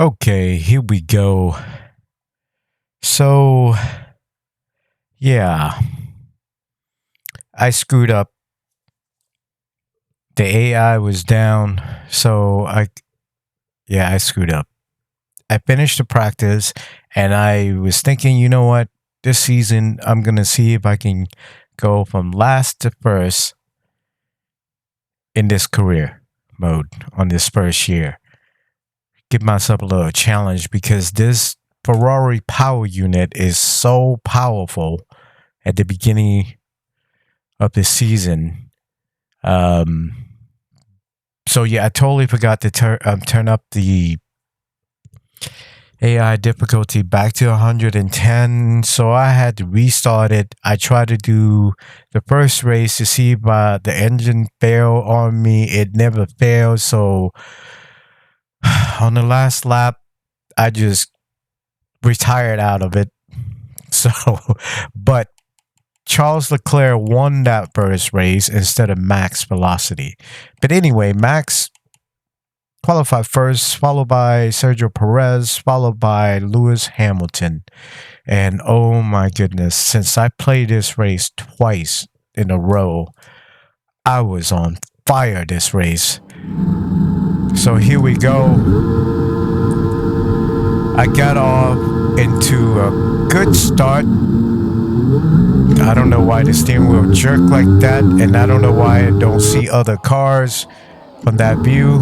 Okay, here we go. So, yeah, I screwed up. The AI was down. I screwed up. I finished the practice and I was thinking, you know what? This season, I'm going to see if I can go from last to first in this career mode on this first year. Give myself a little challenge because this Ferrari power unit is so powerful at the beginning of the season. Um, so yeah, I totally forgot to turn up the AI difficulty back to 110. So I had to restart it. I tried to do the first race to see if the engine failed on me. It never failed. So on the last lap, I just retired out of it. So, but Charles Leclerc won that first race instead of Max Velocity. But anyway, Max qualified first, followed by Sergio Perez, followed by Lewis Hamilton. And oh my goodness, since I played this race twice in a row, I was on fire this race. So here we go. I got off into a good start. I don't know why the steering wheel jerked like that, and I don't know why I don't see other cars from that view.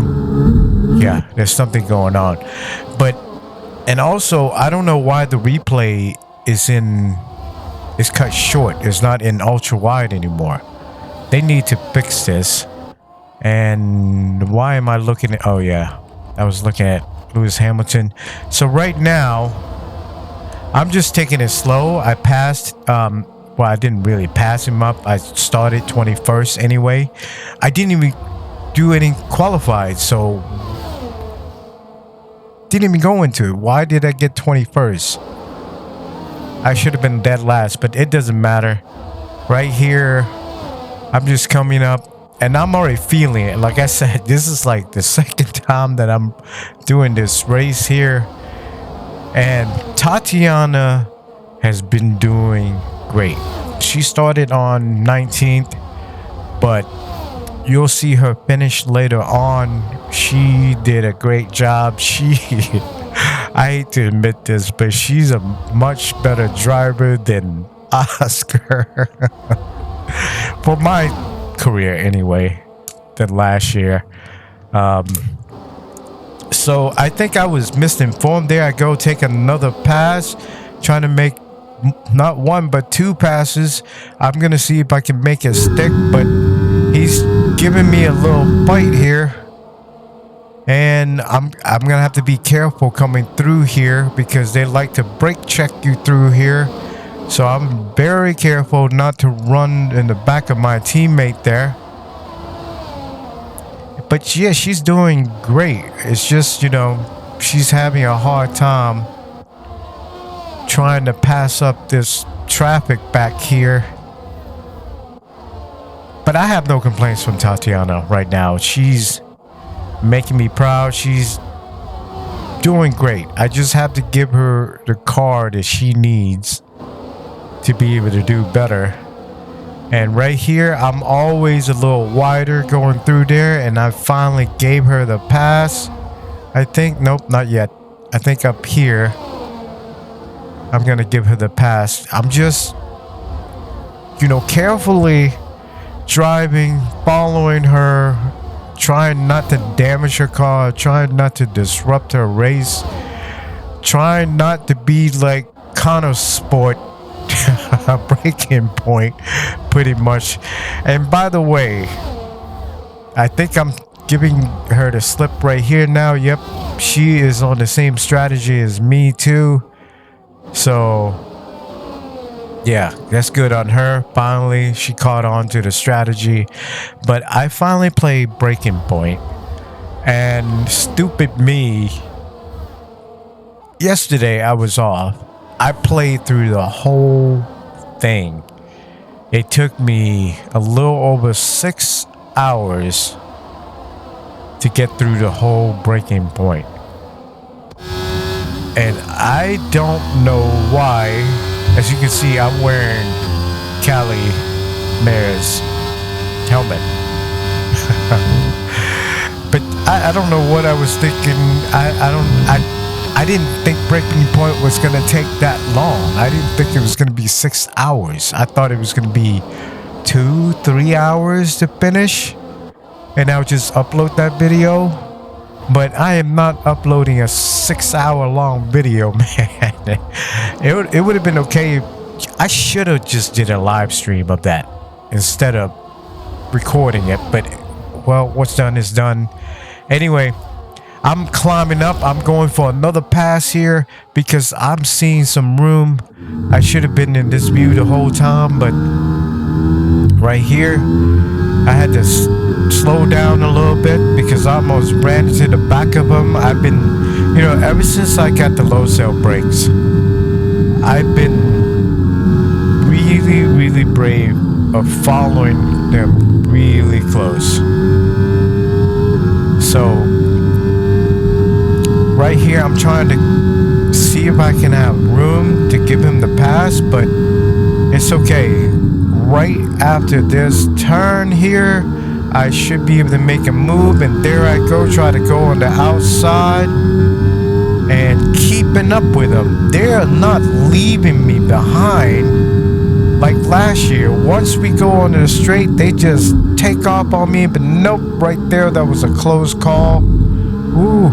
Yeah, there's something going on. And also, I don't know why the replay is cut short. It's not in ultra wide anymore. They need to fix this. And why am I looking at, oh yeah, I was looking at Lewis Hamilton. So right now, I'm just taking it slow. I passed, I didn't really pass him up. I started 21st anyway. I didn't even do any qualified, so didn't even go into it. Why did I get 21st? I should have been dead last, but it doesn't matter. Right here, I'm just coming up. And I'm already feeling it. Like I said, this is like the second time that I'm doing this race here. And Tatiana has been doing great. She started on 19th, but you'll see her finish later on. She did a great job. I hate to admit this, but she's a much better driver than Oscar. For my career anyway than last year. So I think I was misinformed there. I go take another pass, trying to make not one but two passes. I'm gonna see if I can make it stick, but he's giving me a little fight here, and I'm gonna have to be careful coming through here because they like to brake check you through here. So I'm very careful not to run in the back of my teammate there. But yeah, she's doing great. It's just, she's having a hard time trying to pass up this traffic back here. But I have no complaints from Tatiana right now. She's making me proud. She's doing great. I just have to give her the car that she needs to be able to do better. And right here, I'm always a little wider going through there, and I finally gave her the pass. I think, nope, not yet. I think up here, I'm gonna give her the pass. I'm just, carefully driving, following her, trying not to damage her car, trying not to disrupt her race, trying not to be like Connor Sport. A breaking point, pretty much. And by the way, I think I'm giving her the slip right here now. Yep, she is on the same strategy as me too. So yeah, that's good on her. Finally, she caught on to the strategy. But I finally played breaking point, and stupid me, yesterday I was off. I played through the whole thing. It took me a little over 6 hours to get through the whole breaking point. And I don't know why. As you can see, I'm wearing Cali Mare's helmet. But I don't know what I was thinking. I didn't think Breaking Point was gonna take that long. I didn't think it was gonna be 6 hours. I thought it was gonna be 2-3 hours to finish, and I'll just upload that video. But I am not uploading a 6-hour long video, man. It would have been okay. I should have just did a live stream of that instead of recording it. But well, what's done is done. Anyway, I'm climbing up. I'm going for another pass here because I'm seeing some room. I should have been in this view the whole time, but right here, I had to slow down a little bit because I almost ran into the back of them. I've been, you know, ever since I got the low cell brakes, I've been really, really brave of following them really close. So right here, I'm trying to see if I can have room to give him the pass, but it's okay. Right after this turn here, I should be able to make a move, and there I go, try to go on the outside and keeping up with them. They're not leaving me behind like last year. Once we go on the straight, they just take off on me, but nope, right there, that was a close call. Ooh.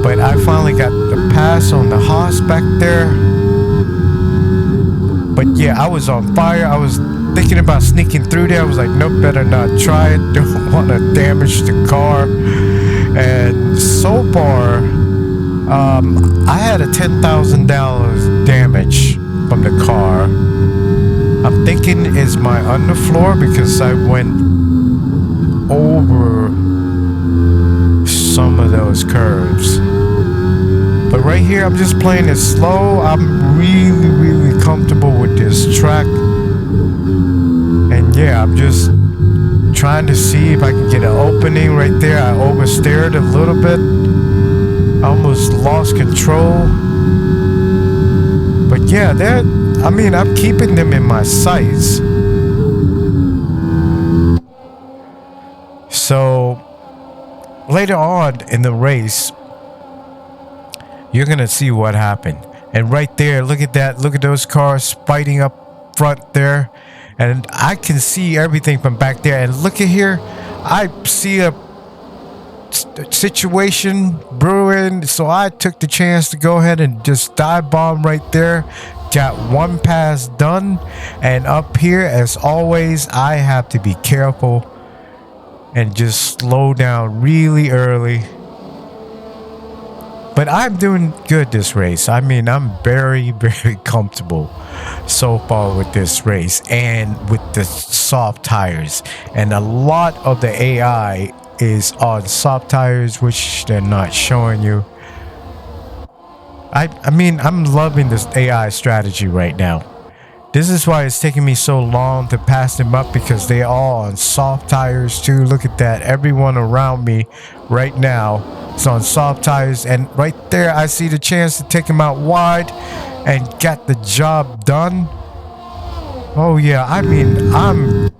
But I finally got the pass on the horse back there. But yeah, I was on fire. I was thinking about sneaking through there. I was like, nope, better not try it. Don't want to damage the car. And so far, I had a $10,000 damage from the car. I'm thinking it's my underfloor because I went over some of those curves. But right here, I'm just playing it slow. I'm really, really comfortable with this track. And yeah, I'm just trying to see if I can get an opening right there. I oversteered a little bit. I almost lost control. But yeah, I mean, I'm keeping them in my sights. So later on in the race, you're gonna see what happened. And right there, look at that. Look at those cars fighting up front there. And I can see everything from back there. And look at here, I see a situation brewing. So I took the chance to go ahead and just dive bomb right there. Got one pass done. And up here, as always, I have to be careful and just slow down really early. But I'm doing good this race. I mean, I'm very, very comfortable so far with this race and with the soft tires. And a lot of the AI is on soft tires, which they're not showing you. I mean, I'm loving this AI strategy right now. This is why it's taking me so long to pass them up, because they're all on soft tires too. Look at that. Everyone around me right now is on soft tires. And right there, I see the chance to take them out wide and get the job done. Oh yeah, I mean, I'm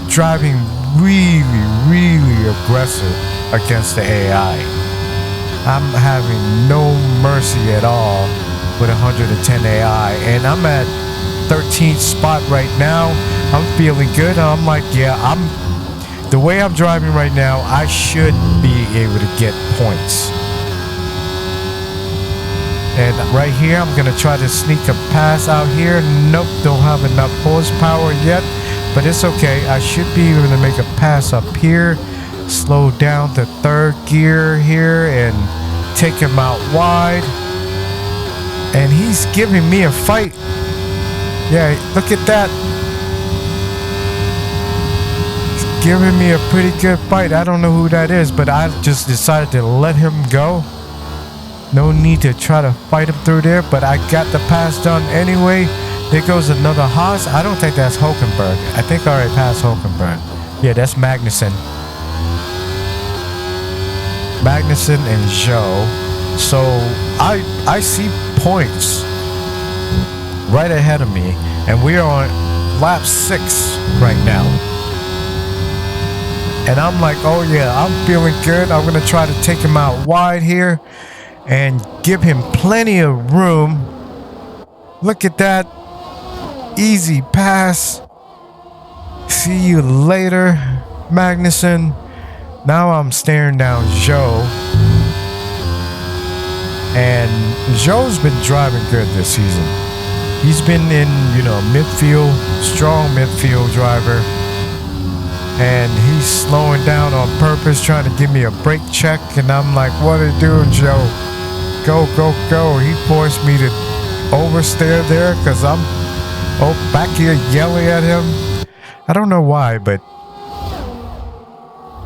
driving really, really aggressive against the AI. I'm having no mercy at all with 110 AI. And I'm at 13th spot right now. I'm feeling good. I'm like, yeah, the way I'm driving right now, I should be able to get points. And right here, I'm gonna try to sneak a pass out here. Nope, don't have enough horsepower yet, but it's okay. I should be able to make a pass up here, slow down to third gear here and take him out wide. And he's giving me a fight. Yeah, look at that. He's giving me a pretty good fight. I don't know who that is, but I just decided to let him go. No need to try to fight him through there, but I got the pass done anyway. There goes another Haas. I don't think that's Hulkenberg. I think I already passed Hulkenberg. Yeah, that's Magnussen. Magnussen and Joe. So I see points right ahead of me, and we are on lap 6 right now. And I'm like, oh yeah, I'm feeling good. I'm gonna try to take him out wide here and give him plenty of room. Look at that. Easy pass. See you later, Magnussen. Now I'm staring down Joe. And Joe's been driving good this season. He's been in, midfield, strong midfield driver. And he's slowing down on purpose, trying to give me a brake check. And I'm like, what are you doing, Joe? Go, go, go. He forced me to oversteer there because I'm back here yelling at him. I don't know why, but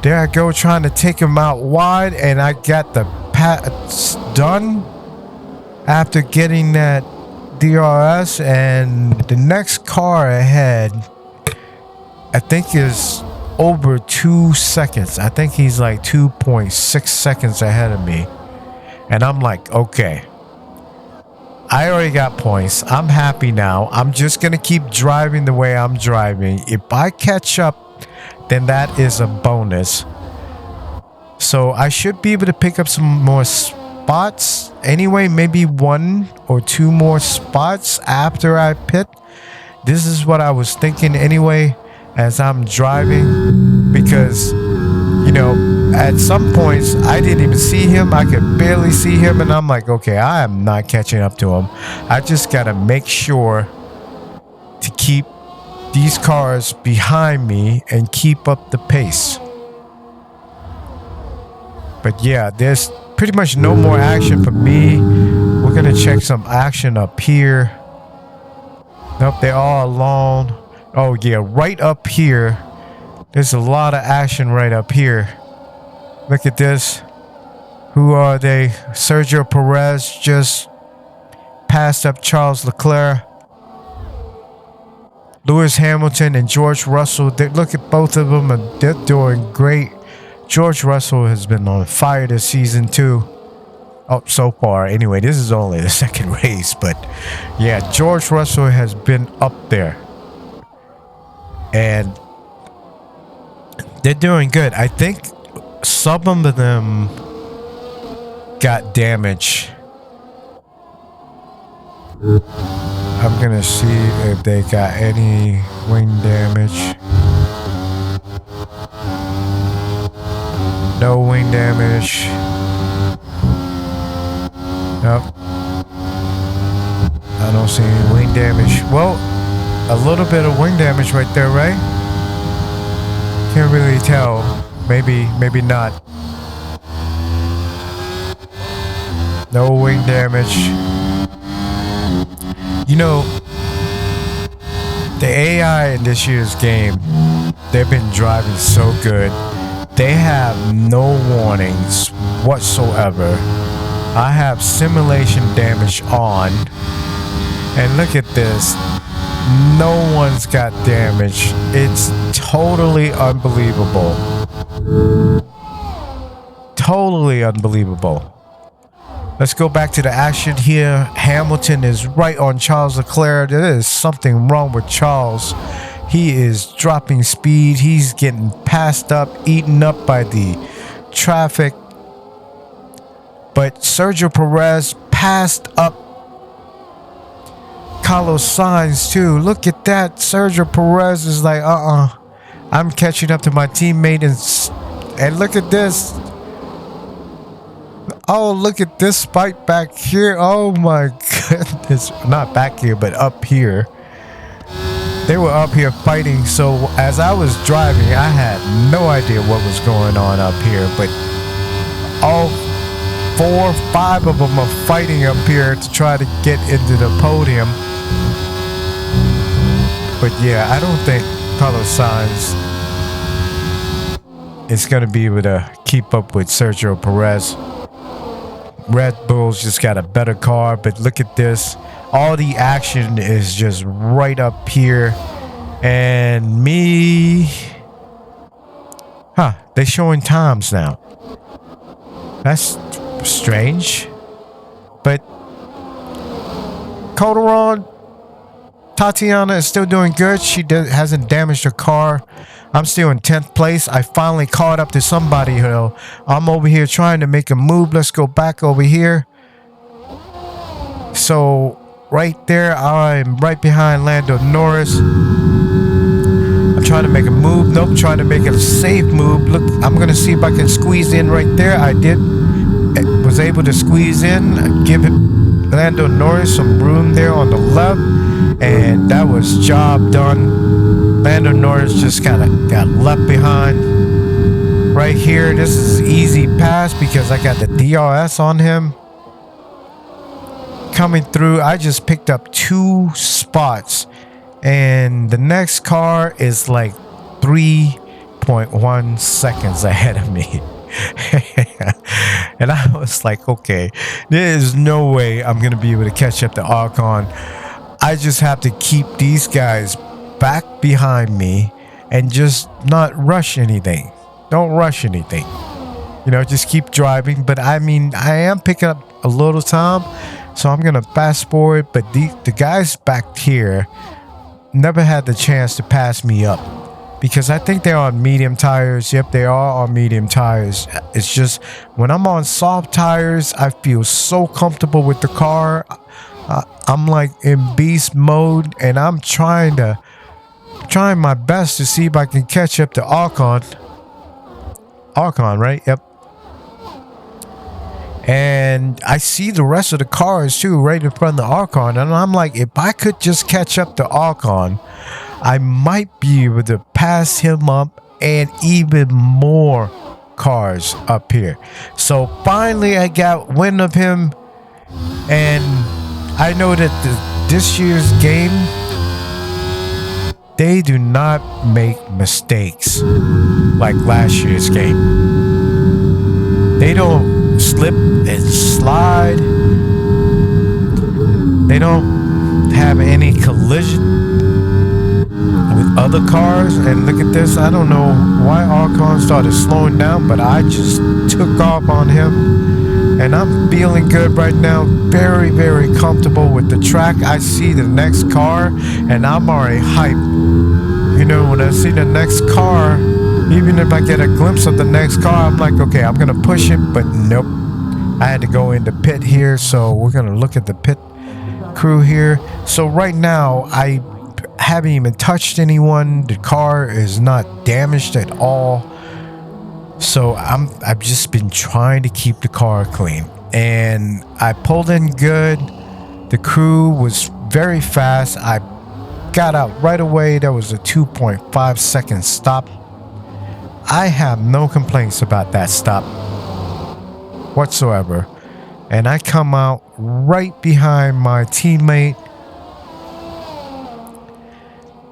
there I go trying to take him out wide, and I got the pass done after getting that DRS. And the next car ahead, I think, is over 2 seconds. I think he's like 2.6 seconds ahead of me. And I'm like, okay, I already got points. I'm happy now. I'm just going to keep driving the way I'm driving. If I catch up, then that is a bonus. So I should be able to pick up some more spots. Anyway, maybe 1 or 2 more spots after I pit. This is what I was thinking anyway as I'm driving. Because, at some points, I didn't even see him. I could barely see him. And I'm like, okay, I am not catching up to him. I just got to make sure to keep these cars behind me and keep up the pace. But yeah, there's pretty much no more action for me. We're going to check some action up here. Nope, they're all alone. Oh yeah, right up here. There's a lot of action right up here. Look at this. Who are they? Sergio Perez just passed up Charles Leclerc. Lewis Hamilton and George Russell. Look at both of them. And they're doing great. George Russell has been on fire this season too. Oh, so far. Anyway, this is only the second race. But yeah, George Russell has been up there. And they're doing good. I think some of them got damage. I'm gonna see if they got any wing damage. No wing damage. Nope. I don't see any wing damage. Well, a little bit of wing damage right there, right? Can't really tell. Maybe not. No wing damage. The AI in this year's game, they've been driving so good. They have no warnings whatsoever. I have simulation damage on. And look at this. No one's got damage. It's totally unbelievable. Totally unbelievable. Let's go back to the action here. Hamilton is right on Charles Leclerc. There is something wrong with Charles. He is dropping speed. He's getting passed up, eaten up by the traffic. But Sergio Perez passed up Carlos Sainz too. Look at that. Sergio Perez is like, I'm catching up to my teammate. And look at this. Oh, look at this spike back here. Oh my goodness. Not back here, but up here. They were up here fighting. So as I was driving, I had no idea what was going on up here. But all 4 or 5 of them are fighting up here to try to get into the podium. But yeah, I don't think Carlos Sainz is going to be able to keep up with Sergio Perez. Red Bull's just got a better car, but look at this. All the action is just right up here. And me... They're showing times now. That's strange. But Calderon, Tatiana is still doing good. She hasn't damaged her car. I'm still in 10th place. I finally caught up to somebody here. I'm over here trying to make a move. Let's go back over here. So right there, I'm right behind Lando Norris. I'm trying to make a move. Nope, trying to make a safe move. Look, I'm going to see if I can squeeze in right there. I did. Was able to squeeze in. Give Lando Norris some room there on the left. And that was job done. Lando Norris just kind of got left behind. Right here, this is easy pass because I got the DRS on him. Coming through, I just picked up 2 spots. And the next car is like 3.1 seconds ahead of me. And I was like, okay, there is no way I'm going to be able to catch up to Archon. I just have to keep these guys back behind me and just not rush anything. Don't rush anything. You know, just keep driving. But I mean, I am picking up a little time, so I'm going to fast forward. But the guys back here never had the chance to pass me up because I think they're on medium tires. Yep, they are on medium tires. It's just when I'm on soft tires, I feel so comfortable with the car. I'm like in beast mode, and I'm trying my best to see if I can catch up to Archon. Archon, right? Yep. And I see the rest of the cars too, right in front of the Archon, and I'm like, if I could just catch up to Archon, I might be able to pass him up and even more cars up here. So finally, I got wind of him, and I know that this year's game, they do not make mistakes like last year's game. They don't slip and slide. They don't have any collision with other cars. And look at this. I don't know why Archon started slowing down, but I just took off on him. And I'm feeling good right now. Very, very comfortable with the track. I see the next car, and I'm already hyped. You know, when I see the next car, even if I get a glimpse of the next car, I'm like, okay, I'm going to push it. But nope. I had to go into pit here, so we're going to look at the pit crew here. So right now, I haven't even touched anyone. The car is not damaged at all. So I've just been trying to keep the car clean, and I pulled in good. The crew was very fast. I got out right away. That was a 2.5 second stop. I have no complaints about that stop whatsoever. And I come out right behind my teammate.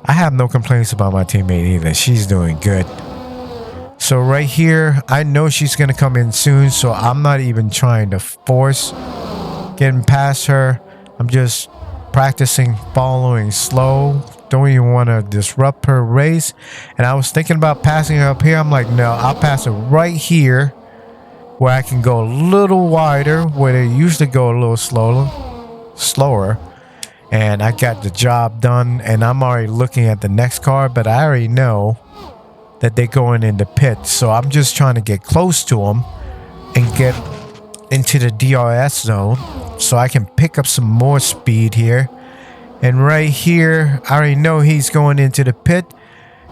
I have no complaints about my teammate either. She's doing good. So right here, I know she's going to come in soon, so I'm not even trying to force getting past her. I'm just practicing following slow. Don't even want to disrupt her race. And I was thinking about passing her up here. I'm like, no, I'll pass her right here where I can go a little wider, where they usually go a little slower. And I got the job done, and I'm already looking at the next car, but I already know that they're going in the pit. So I'm just trying to get close to them and get into the DRS zone so I can pick up some more speed here. And right here, I already know he's going into the pit.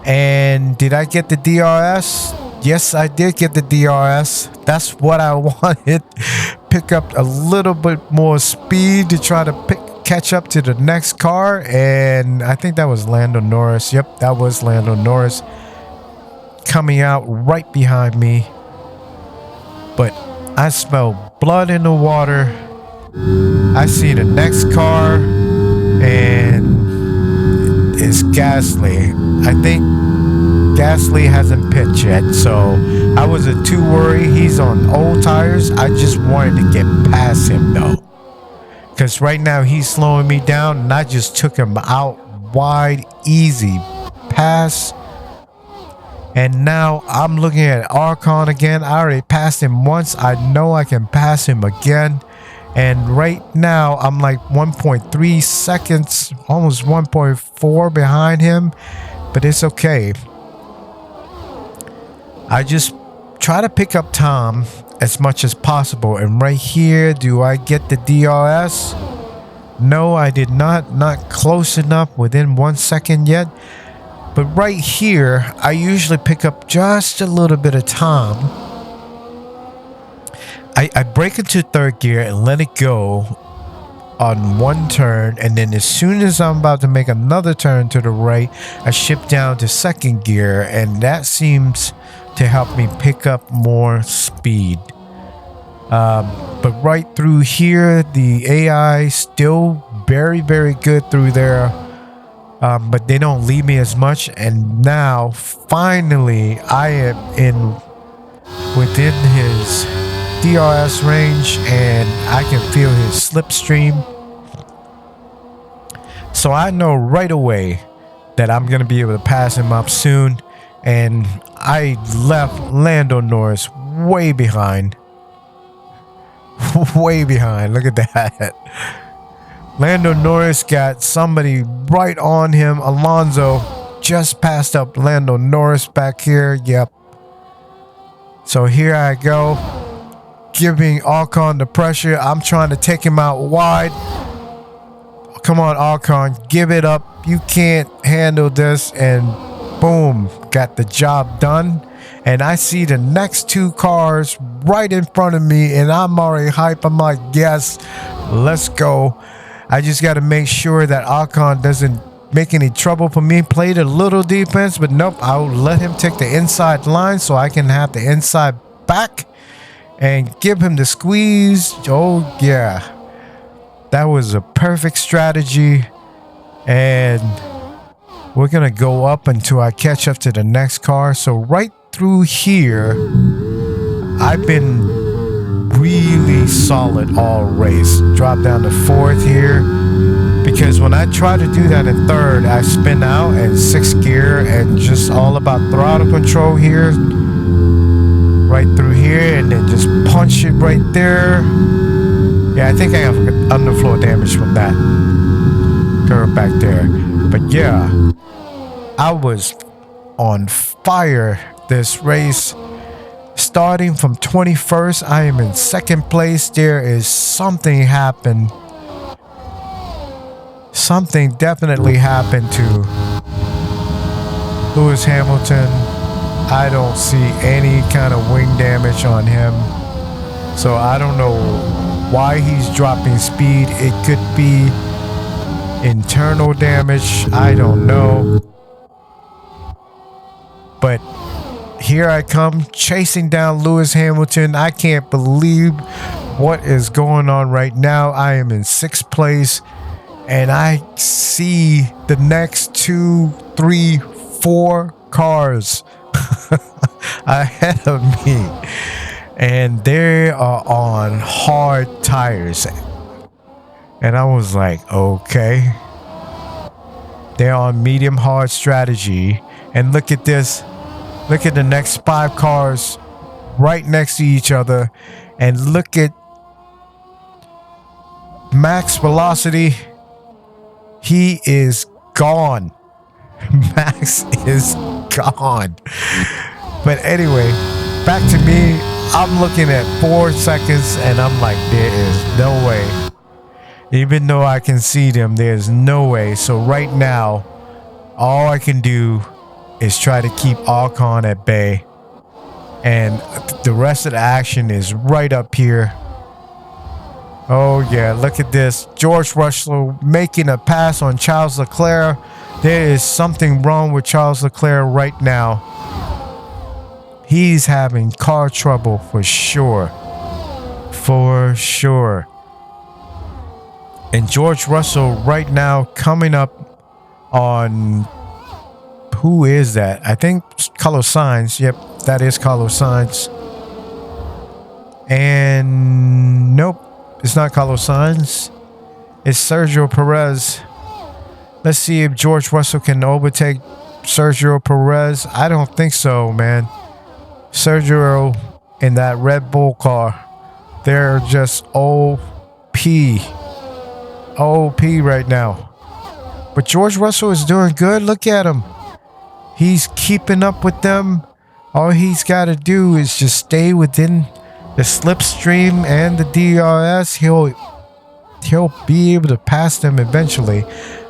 And did I get the DRS? Yes, I did get the DRS. That's what I wanted. Pick up a little bit more speed to try to catch up to the next car. And I think that was Lando Norris. Yep, that was Lando Norris coming out right behind me. But I smell blood in the water. I see the next car, and it's Gasly. I think Gasly hasn't pitched yet, so I wasn't too worried. He's on old tires. I just wanted to get past him though, because right now he's slowing me down, and I just took him out wide, easy pass. And now I'm looking at Archon again. I already passed him once. I know I can pass him again. And right now, I'm like 1.3 seconds, almost 1.4 behind him. But it's okay. I just try to pick up time as much as possible. And right here, do I get the DRS? No, I did not. Not close enough, within 1 second yet. But right here, I usually pick up just a little bit of time. I break into third gear and let it go on one turn, and then as soon as I'm about to make another turn to the right, I shift down to second gear, and that seems to help me pick up more speed. But right through here, the AI still very, very good through there, but they don't leave me as much. And now, finally, I am within his DRS range, and I can feel his slipstream. So I know right away that I'm going to be able to pass him up soon. And I left Lando Norris way behind. Way behind. Look at that. Lando Norris got somebody right on him. Alonso just passed up Lando Norris back here. Yep. So here I go, giving Ocon the pressure. I'm trying to take him out wide. Come on, Ocon, give it up. You can't handle this. And boom, got the job done. And I see the next two cars right in front of me, and I'm already hyped. I'm like, yes, let's go. I just got to make sure that Ocon doesn't make any trouble for me. Played a little defense, but nope, I'll let him take the inside line so I can have the inside back and give him the squeeze. Oh, yeah. That was a perfect strategy. And we're going to go up until I catch up to the next car. So right through here, I've been really solid all race. Drop down to fourth here, because when I try to do that in third, I spin out in sixth gear and just all about throttle control here. Right through here, and then just punch it right there. Yeah, I think I have underflow damage from that curve back there. But yeah, I was on fire this race. Starting from 21st, I am in second place. There is something happened. Something definitely happened to Lewis Hamilton. I don't see any kind of wing damage on him. So I don't know why he's dropping speed. It could be internal damage. I don't know. But here I come chasing down Lewis Hamilton. I can't believe what is going on right now. I am in sixth place, and I see the next 2, 3, 4 cars ahead of me, and they are on hard tires. And I was like, okay, they're on medium hard strategy. And look at this. Look at the next 5 cars right next to each other. And look at max velocity. He is gone. Max is gone. But anyway, back to me. I'm looking at 4 seconds, and I'm like, there is no way. Even though I can see them, there's no way. So right now, all I can do is try to keep Ocon at bay. And the rest of the action is right up here. Oh yeah, look at this. George Russell making a pass on Charles Leclerc. There is something wrong with Charles Leclerc right now. He's having car trouble for sure. For sure. And George Russell right now coming up on... Who is that? I think Carlos Sainz. Yep, that is Carlos Sainz. And nope, it's not Carlos Sainz. It's Sergio Perez. Let's see if George Russell can overtake Sergio Perez. I don't think so, man. Sergio in that Red Bull car, they're just OP right now. But George Russell is doing good. Look at him. He's keeping up with them. All he's got to do is just stay within the slipstream and the DRS. He'll be able to pass them eventually.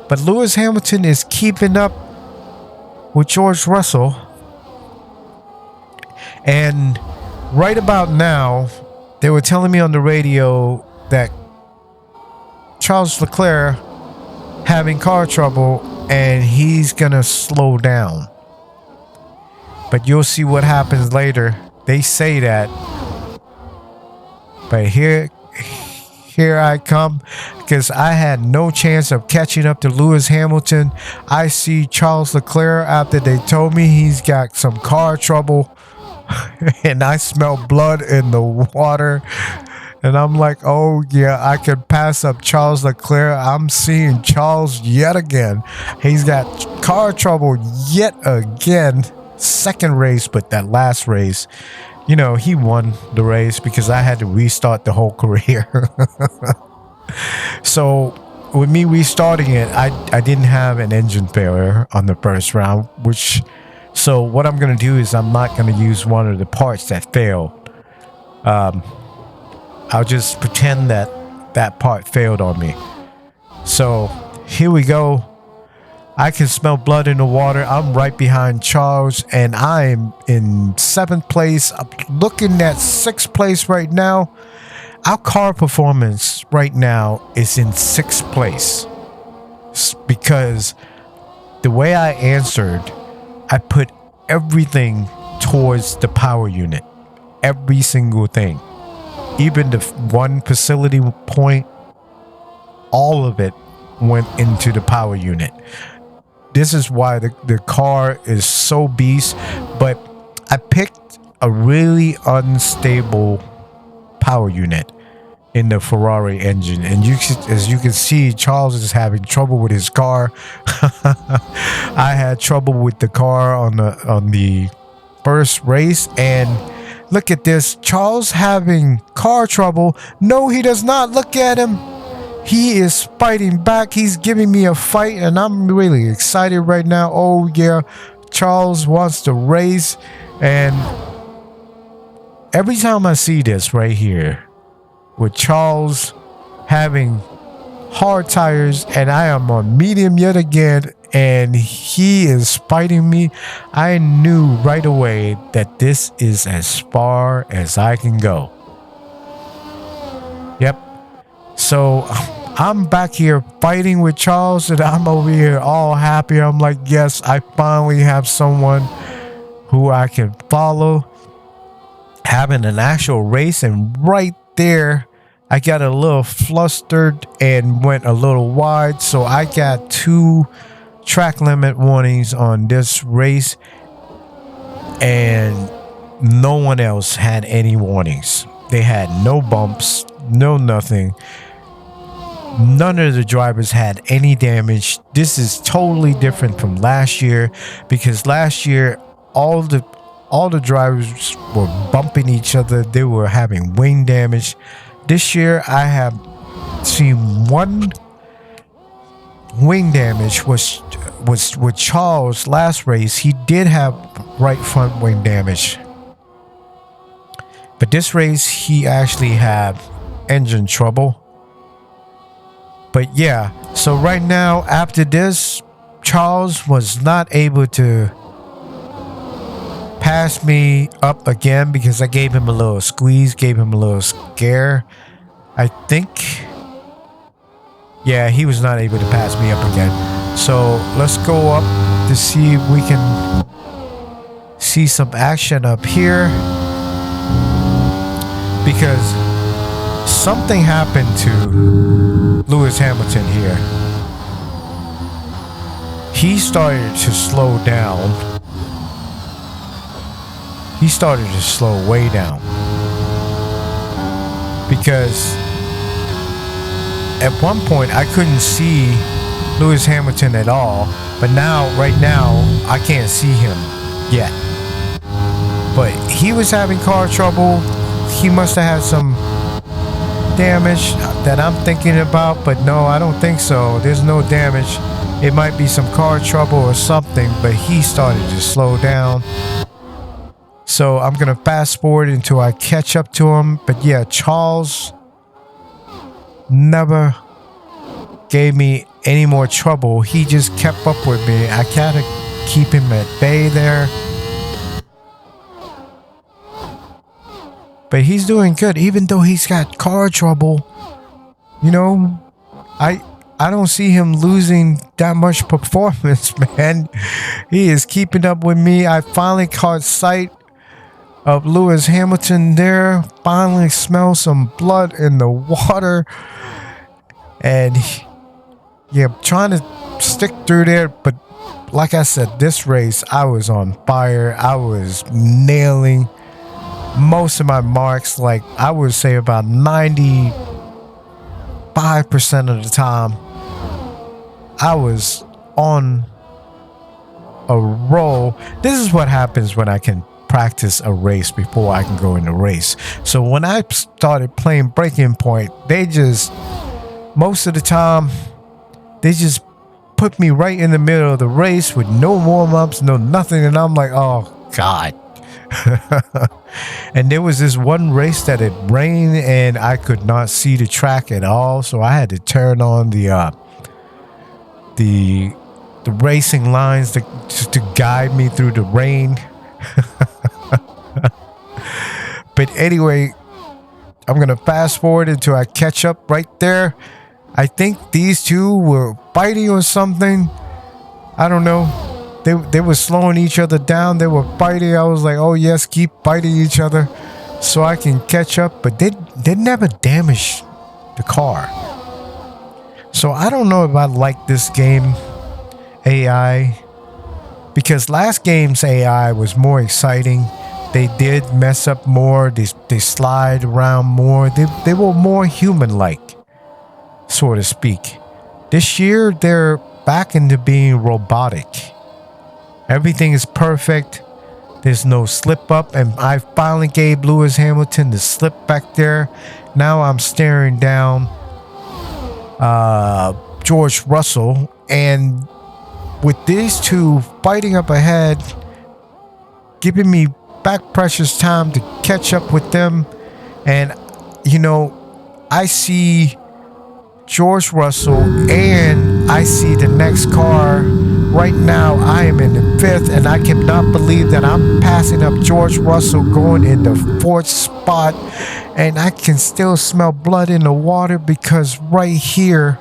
But Lewis Hamilton is keeping up with George Russell. And right about now, they were telling me on the radio that Charles Leclerc having car trouble and he's gonna slow down. But you'll see what happens later. They say that. But here I come, because I had no chance of catching up to Lewis Hamilton. I see Charles Leclerc after they told me he's got some car trouble. And I smell blood in the water. And I'm like, oh yeah, I could pass up Charles Leclerc. I'm seeing Charles yet again. He's got car trouble yet again. Second race, but that last race, you know, he won the race because I had to restart the whole career. So with me restarting it, I didn't have an engine failure on the first round, so what I'm going to do is I'm not going to use one of the parts that failed. I'll just pretend that part failed on me. So here we go. I can smell blood in the water. I'm right behind Charles, and I'm in 7th place. I'm looking at 6th place right now. Our car performance right now is in 6th place because the way I answered, I put everything towards the power unit. Every single thing. Even the one facility point, all of it went into the power unit. This is why the car is so beast, but I picked a really unstable power unit in the Ferrari engine, and as you can see, Charles is having trouble with his car. I had trouble with the car on the first race, and look at this, Charles having car trouble. No, he does not. Look at him. He is fighting back. He's giving me a fight, and I'm really excited right now. Oh yeah, Charles wants to race, and every time I see this right here with Charles having hard tires and I am on medium yet again and he is fighting me, I knew right away that this is as far as I can go. Yep. So I'm back here fighting with Charles and I'm over here all happy. I'm like, yes, I finally have someone who I can follow, having an actual race. And right there, I got a little flustered and went a little wide. So I got 2 track limit warnings on this race, and no one else had any warnings. They had no bumps, no nothing. None of the drivers had any damage. This is totally different from last year, because last year all the drivers were bumping each other. They were having wing damage. This year I have seen one wing damage was with Charles last race. He did have right front wing damage, but this race he actually had engine trouble. But yeah, so right now after this, Charles was not able to pass me up again because I gave him a little squeeze, gave him a little scare. I think, yeah, he was not able to pass me up again. So let's go up to see if we can see some action up here, because something happened to Lewis Hamilton here. He started to slow down. He started to slow way down, because at one point I couldn't see Lewis Hamilton at all, but right now I can't see him yet. But he was having car trouble. He must have had some damage that I'm thinking about, but no, I don't think so. There's no damage. It might be some car trouble or something, but he started to slow down. So I'm going to fast forward until I catch up to him. But yeah, Charles never gave me any more trouble. He just kept up with me. I gotta keep him at bay there. But he's doing good, even though he's got car trouble. You know, I don't see him losing that much performance, man. He is keeping up with me. I finally caught sight of Lewis Hamilton there. Finally smell some blood in the water. And yeah, trying to stick through there. But like I said, this race, I was on fire. I was nailing most of my marks. Like, I would say about 95% of the time, I was on a roll. This is what happens when I can practice a race before I can go in the race. So when I started playing Breaking Point, most of the time, they just put me right in the middle of the race with no warm-ups, no nothing. And I'm like, oh, God. And there was this one race that it rained and I could not see the track at all. So I had to turn on the racing lines to guide me through the rain. But anyway, I'm going to fast forward until I catch up right there. I think these two were fighting or something. I don't know. They were slowing each other down. They were fighting. I was like, oh, yes, keep fighting each other so I can catch up. But they never damaged the car. So I don't know if I like this game, AI, because last game's AI was more exciting. They did mess up more. They slide around more. They were more human-like, so to speak. This year, they're back into being robotic. Everything is perfect. There's no slip up. And I finally gave Lewis Hamilton the slip back there. Now I'm staring down George Russell. And with these two fighting up ahead, giving me back precious time to catch up with them. And, you know, I see George Russell and I see the next car. Right now, I am in the 5th, and I cannot believe that I'm passing up George Russell going in the 4th spot, and I can still smell blood in the water because right here,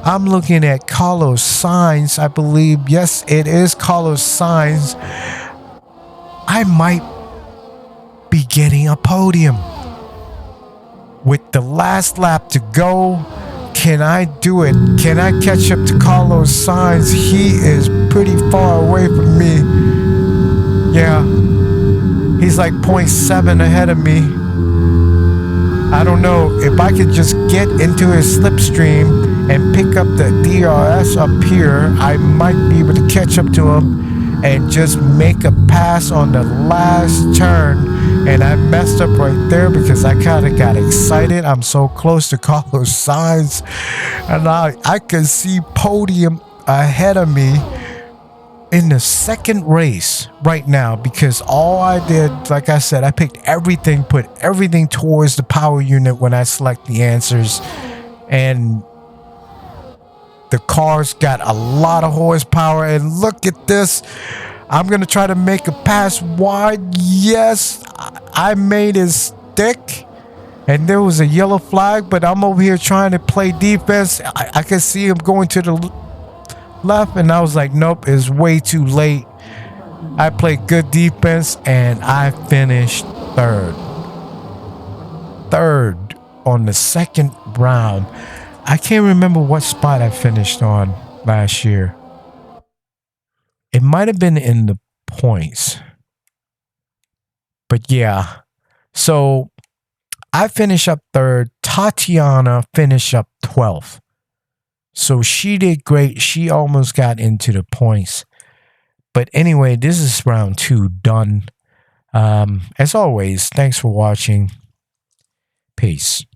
I'm looking at Carlos Sainz, I believe. Yes, it is Carlos Sainz. I might be getting a podium. With the last lap to go, can I do it? Can I catch up to Carlos Sainz? He is pretty far away from me. Yeah, he's like 0.7 ahead of me. I don't know if I could just get into his slipstream and pick up the DRS up here. I might be able to catch up to him and just make a pass on the last turn. And I messed up right there because I kind of got excited. I'm so close to Carlos Sainz. And I can see podium ahead of me in the second race right now, because all I did, like I said, I picked everything, put everything towards the power unit when I select the answers. And the car's got a lot of horsepower. And look at this. I'm going to try to make a pass wide. Yes, I made it stick. And there was a yellow flag, but I'm over here trying to play defense. I could see him going to the left, and I was like, nope, it's way too late. I played good defense, and I finished third. Third on the second round. I can't remember what spot I finished on last year. It might have been in the points. But yeah. So I finished up third. Tatiana finished up 12th. So she did great. She almost got into the points. But anyway, this is round 2 done. As always, thanks for watching. Peace.